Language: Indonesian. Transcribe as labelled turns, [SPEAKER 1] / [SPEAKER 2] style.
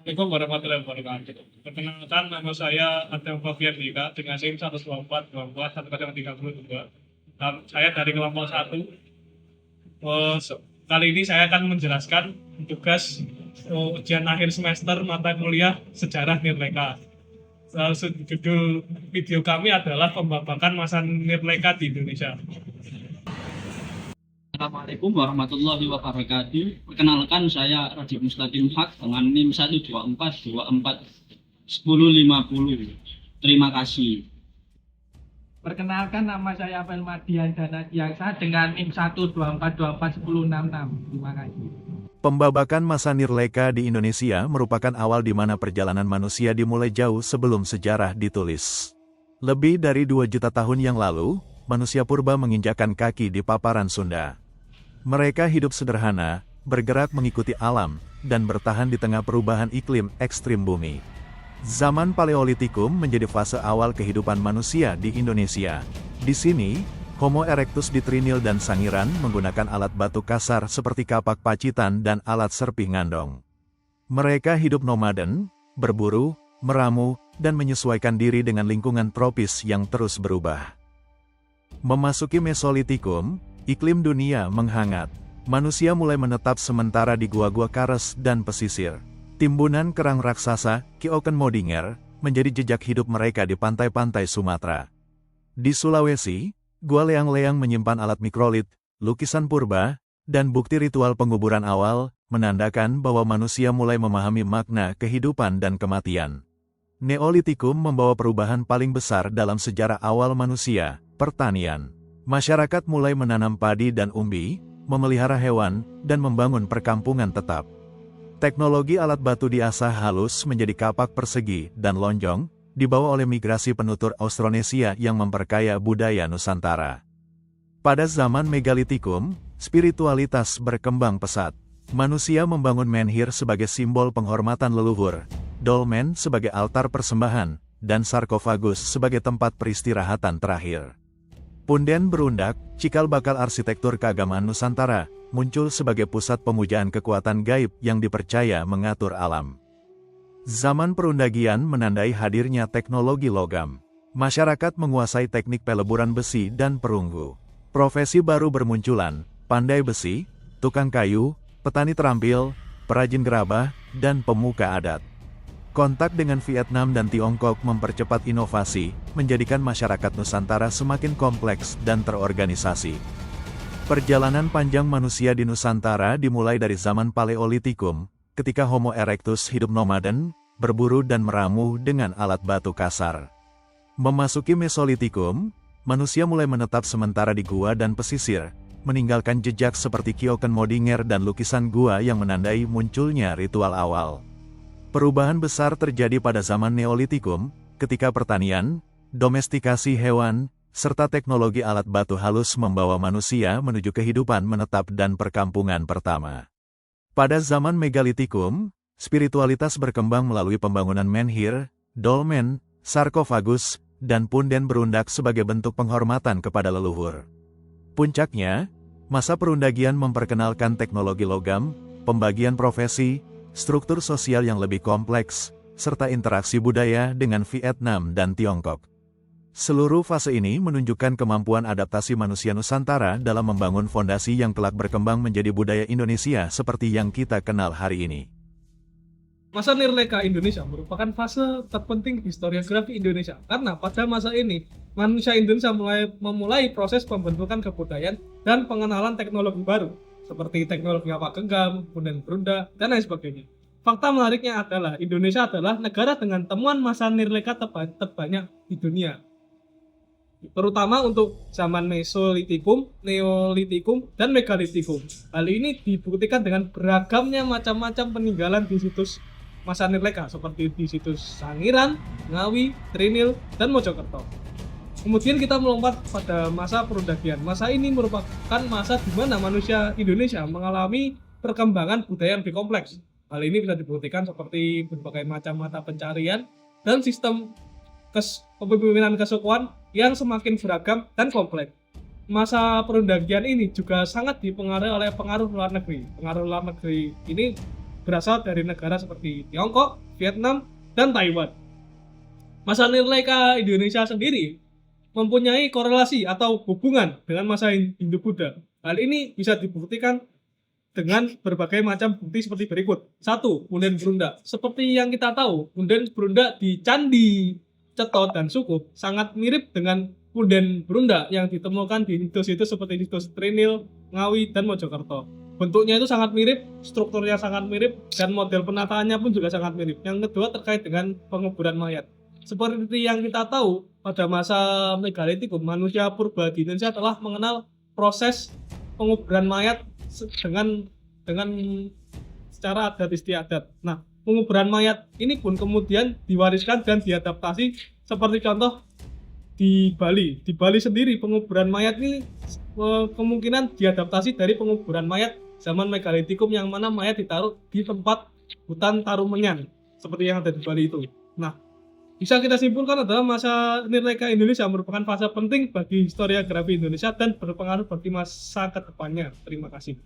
[SPEAKER 1] Assalamualaikum warahmatullahi wabarakatuh. Perkenalkan, nama saya Adam Fabian Dika dengan SIM 124 24 1032. Saya dari kelompok 1. Kali ini saya akan menjelaskan tugas ujian akhir semester mata kuliah Sejarah Nirleka. Judul video kami adalah pembabakan masa Nirleka di Indonesia.
[SPEAKER 2] Assalamualaikum warahmatullahi wabarakatuh. Perkenalkan, saya Radhi Mustaqim Haq dengan NIM 124241050. Terima kasih.
[SPEAKER 3] Perkenalkan, nama saya Felmadian Danadiaksa dengan NIM 124241066. Terima kasih.
[SPEAKER 4] Pembabakan masa Nirleka di Indonesia merupakan awal di mana perjalanan manusia dimulai jauh sebelum sejarah ditulis. Lebih dari 2 juta tahun yang lalu, manusia purba menginjakkan kaki di paparan Sunda. Mereka hidup sederhana, bergerak mengikuti alam, dan bertahan di tengah perubahan iklim ekstrim bumi. Zaman Paleolitikum menjadi fase awal kehidupan manusia di Indonesia. Di sini, Homo erectus di Trinil dan Sangiran menggunakan alat batu kasar seperti kapak pacitan dan alat serpih ngandong. Mereka hidup nomaden, berburu, meramu, dan menyesuaikan diri dengan lingkungan tropis yang terus berubah. Memasuki Mesolitikum, iklim dunia menghangat. Manusia mulai menetap sementara di gua-gua kares dan pesisir. Timbunan kerang raksasa, Kiekenmodinger, menjadi jejak hidup mereka di pantai-pantai Sumatera. Di Sulawesi, gua leang-leang menyimpan alat mikrolit, lukisan purba, dan bukti ritual penguburan awal, menandakan bahwa manusia mulai memahami makna kehidupan dan kematian. Neolitikum membawa perubahan paling besar dalam sejarah awal manusia, pertanian. Masyarakat mulai menanam padi dan umbi, memelihara hewan, dan membangun perkampungan tetap. Teknologi alat batu diasah halus menjadi kapak persegi dan lonjong, dibawa oleh migrasi penutur Austronesia yang memperkaya budaya Nusantara. Pada zaman Megalitikum, spiritualitas berkembang pesat. Manusia membangun menhir sebagai simbol penghormatan leluhur, dolmen sebagai altar persembahan, dan sarkofagus sebagai tempat peristirahatan terakhir. Punden Berundak, cikal bakal arsitektur keagamaan Nusantara, muncul sebagai pusat pemujaan kekuatan gaib yang dipercaya mengatur alam. Zaman Perundagian menandai hadirnya teknologi logam. Masyarakat menguasai teknik peleburan besi dan perunggu. Profesi baru bermunculan, pandai besi, tukang kayu, petani terampil, perajin gerabah, dan pemuka adat. Kontak dengan Vietnam dan Tiongkok mempercepat inovasi, menjadikan masyarakat Nusantara semakin kompleks dan terorganisasi. Perjalanan panjang manusia di Nusantara dimulai dari zaman Paleolitikum, ketika Homo erectus hidup nomaden, berburu dan meramu dengan alat batu kasar. Memasuki Mesolitikum, manusia mulai menetap sementara di gua dan pesisir, meninggalkan jejak seperti Kiekenmodinger dan lukisan gua yang menandai munculnya ritual awal. Perubahan besar terjadi pada zaman Neolitikum, ketika pertanian, domestikasi hewan, serta teknologi alat batu halus membawa manusia menuju kehidupan menetap dan perkampungan pertama. Pada zaman Megalitikum, spiritualitas berkembang melalui pembangunan menhir, dolmen, sarkofagus, dan punden berundak sebagai bentuk penghormatan kepada leluhur. Puncaknya, masa Perundagian memperkenalkan teknologi logam, pembagian profesi, struktur sosial yang lebih kompleks, serta interaksi budaya dengan Vietnam dan Tiongkok. Seluruh fase ini menunjukkan kemampuan adaptasi manusia Nusantara dalam membangun fondasi yang kelak berkembang menjadi budaya Indonesia seperti yang kita kenal hari ini.
[SPEAKER 1] Masa Nirleka Indonesia merupakan fase terpenting historiografi Indonesia karena pada masa ini manusia Indonesia memulai proses pembentukan kebudayaan dan pengenalan teknologi baru seperti teknologi apa genggam, punden berundak, dan lain sebagainya. Fakta menariknya adalah Indonesia adalah negara dengan temuan masa Nirleka terbanyak di dunia, terutama untuk zaman Mesolitikum, Neolitikum, dan Megalitikum. Hal ini dibuktikan dengan beragamnya macam-macam peninggalan di situs masa Nirleka seperti di situs Sangiran, Ngawi, Trinil, dan Mojokerto. Kemudian kita melompat pada masa Perundagian. Masa ini merupakan masa di mana manusia Indonesia mengalami perkembangan budaya yang lebih kompleks. Hal ini bisa dibuktikan seperti berbagai macam mata pencarian dan sistem kepemimpinan kesukuan yang semakin beragam dan kompleks. Masa Perundagian ini juga sangat dipengaruhi oleh pengaruh luar negeri. Pengaruh luar negeri ini berasal dari negara seperti Tiongkok, Vietnam, dan Taiwan. Masa Nirleka Indonesia sendiri mempunyai korelasi atau hubungan dengan masa Hindu-Buddha. Hal ini bisa dibuktikan dengan berbagai macam bukti seperti berikut. 1. Punden Brunda. Seperti yang kita tahu, punden Brunda di Candi Ceto dan Sukup sangat mirip dengan punden Brunda yang ditemukan di situs-situs seperti situs Trinil, Ngawi, dan Mojokerto. Bentuknya itu sangat mirip, strukturnya sangat mirip, dan model penataannya pun juga sangat mirip. Yang kedua terkait dengan penguburan mayat. Seperti yang kita tahu, pada masa Megalitikum, manusia purba di Indonesia telah mengenal proses penguburan mayat dengan secara adat istiadat. Nah, penguburan mayat ini pun kemudian diwariskan dan diadaptasi seperti contoh di Bali. Di Bali sendiri penguburan mayat ini kemungkinan diadaptasi dari penguburan mayat zaman Megalitikum yang mana mayat ditaruh di tempat hutan Tarumenyan seperti yang ada di Bali itu. Nah, bisa kita simpulkan adalah masa Nirleka Indonesia merupakan fase penting bagi historiografi Indonesia dan berpengaruh bagi masa kedepannya. Terima kasih.